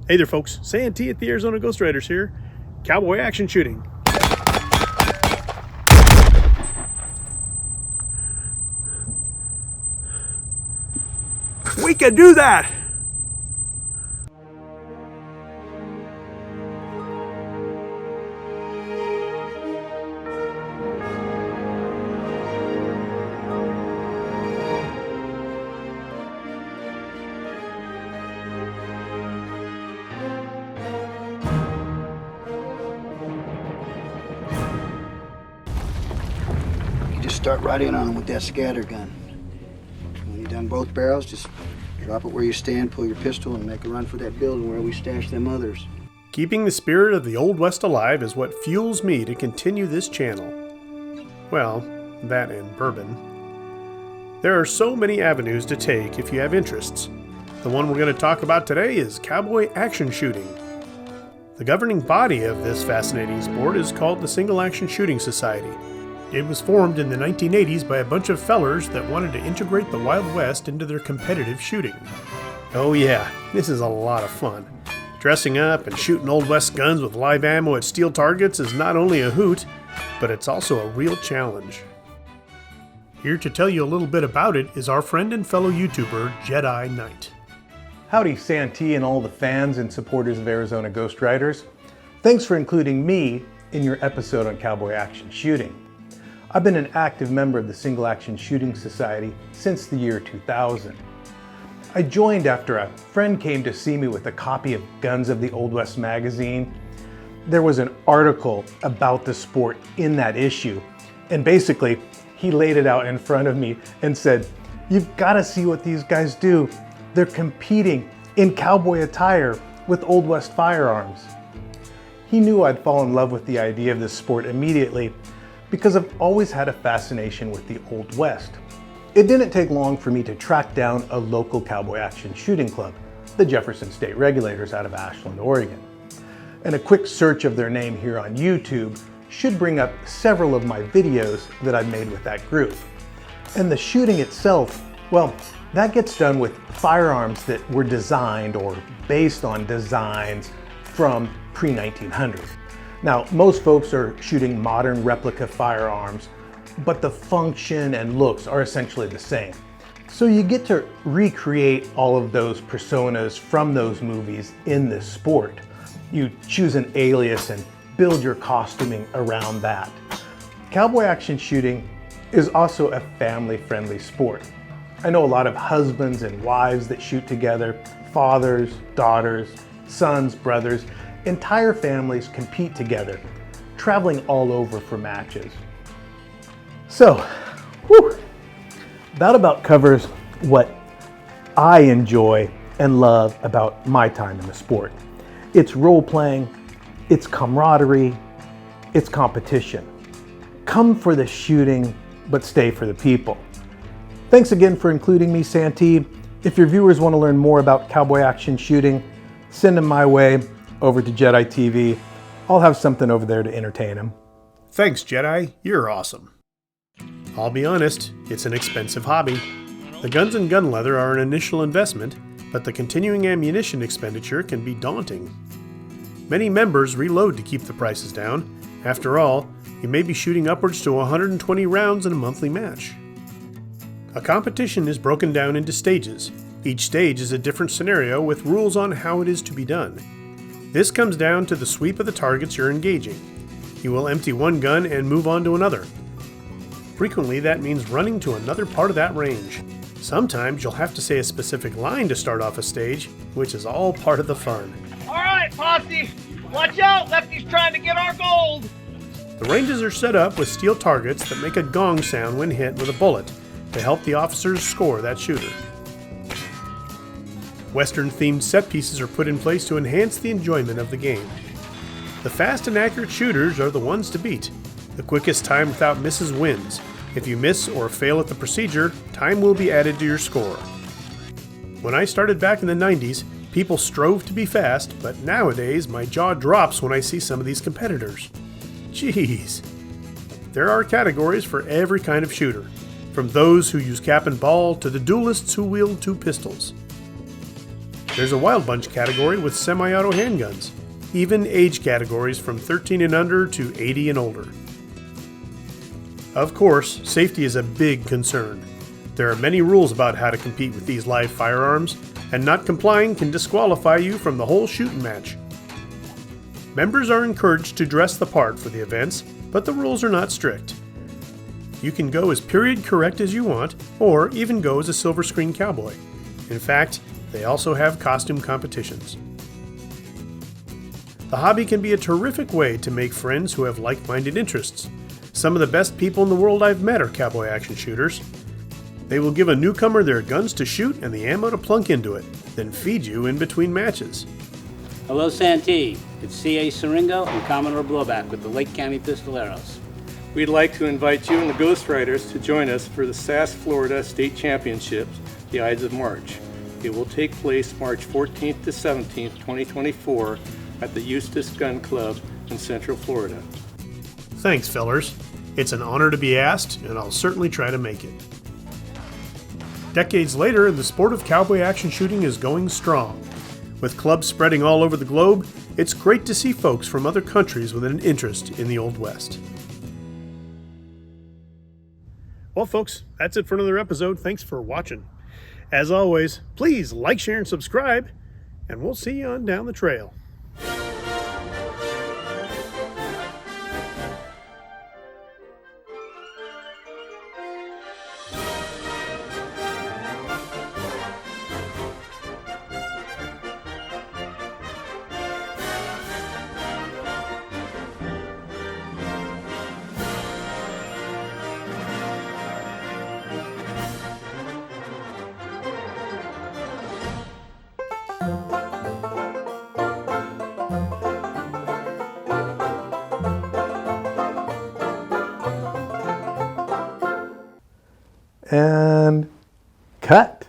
Hey there folks, Santee at the Arizona Ghost Riders here. Cowboy action shooting. We can do that! Just start right in on them with that scatter gun. When you're done both barrels, just drop it where you stand, pull your pistol, and make a run for that building where we stash them others. Keeping the spirit of the Old West alive is what fuels me to continue this channel. Well, that and bourbon. There are so many avenues to take if you have interests. The one we're going to talk about today is cowboy action shooting. The governing body of this fascinating sport is called the Single Action Shooting Society. It was formed in the 1980s by a bunch of fellers that wanted to integrate the Wild West into their competitive shooting. Oh yeah, this is a lot of fun. Dressing up and shooting Old West guns with live ammo at steel targets is not only a hoot, but it's also a real challenge. Here to tell you a little bit about it is our friend and fellow YouTuber, Jedi Knight. Howdy Santee and all the fans and supporters of Arizona Ghost Riders. Thanks for including me in your episode on cowboy action shooting. I've been an active member of the Single Action Shooting Society since the year 2000. I joined after a friend came to see me with a copy of Guns of the Old West magazine. There was an article about the sport in that issue, and basically he laid it out in front of me and said, "You've got to see what these guys do. They're competing in cowboy attire with Old West firearms." He knew I'd fall in love with the idea of this sport immediately, because I've always had a fascination with the Old West. It didn't take long for me to track down a local cowboy action shooting club, the Jefferson State Regulators out of Ashland, Oregon. And a quick search of their name here on YouTube should bring up several of my videos that I've made with that group. And the shooting itself, well, that gets done with firearms that were designed or based on designs from pre-1900. Now, most folks are shooting modern replica firearms, but the function and looks are essentially the same. So you get to recreate all of those personas from those movies in this sport. You choose an alias and build your costuming around that. Cowboy action shooting is also a family-friendly sport. I know a lot of husbands and wives that shoot together, fathers, daughters, sons, brothers. Entire families compete together, traveling all over for matches. So, that about covers what I enjoy and love about my time in the sport. It's role-playing, it's camaraderie, it's competition. Come for the shooting, but stay for the people. Thanks again for including me, Santee. If your viewers want to learn more about cowboy action shooting, send them my way over to Jedi TV. I'll have something over there to entertain them. Thanks, Jedi. You're awesome. I'll be honest, it's an expensive hobby. The guns and gun leather are an initial investment, but the continuing ammunition expenditure can be daunting. Many members reload to keep the prices down. After all, you may be shooting upwards to 120 rounds in a monthly match. A competition is broken down into stages. Each stage is a different scenario with rules on how it is to be done. This comes down to the sweep of the targets you're engaging. You will empty one gun and move on to another. Frequently, that means running to another part of that range. Sometimes you'll have to say a specific line to start off a stage, which is all part of the fun. All right, posse, watch out, Lefty's trying to get our gold. The ranges are set up with steel targets that make a gong sound when hit with a bullet to help the officers score that shooter. Western-themed set pieces are put in place to enhance the enjoyment of the game. The fast and accurate shooters are the ones to beat. The quickest time without misses wins. If you miss or fail at the procedure, time will be added to your score. When I started back in the 90s, people strove to be fast, but nowadays my jaw drops when I see some of these competitors. Jeez. There are categories for every kind of shooter, from those who use cap and ball to the duelists who wield two pistols. There's a wild bunch category with semi-auto handguns, even age categories from 13 and under to 80 and older. Of course, safety is a big concern. There are many rules about how to compete with these live firearms, and not complying can disqualify you from the whole shooting match. Members are encouraged to dress the part for the events, but the rules are not strict. You can go as period correct as you want, or even go as a silver screen cowboy. In fact, they also have costume competitions. The hobby can be a terrific way to make friends who have like-minded interests. Some of the best people in the world I've met are cowboy action shooters. They will give a newcomer their guns to shoot and the ammo to plunk into it, then feed you in between matches. Hello, Santee. It's C.A. Siringo and Commodore Blowback with the Lake County Pistoleros. We'd like to invite you and the Ghost Riders to join us for the SAS Florida State Championships, the Ides of March. It will take place March 14th to 17th, 2024 at the Eustis Gun Club in Central Florida. Thanks, fellers. It's an honor to be asked, and I'll certainly try to make it. Decades later, the sport of cowboy action shooting is going strong. With clubs spreading all over the globe, it's great to see folks from other countries with an interest in the Old West. Well, folks, that's it for another episode. Thanks for watching. As always, please like, share, and subscribe, and we'll see you on down the trail. And cut.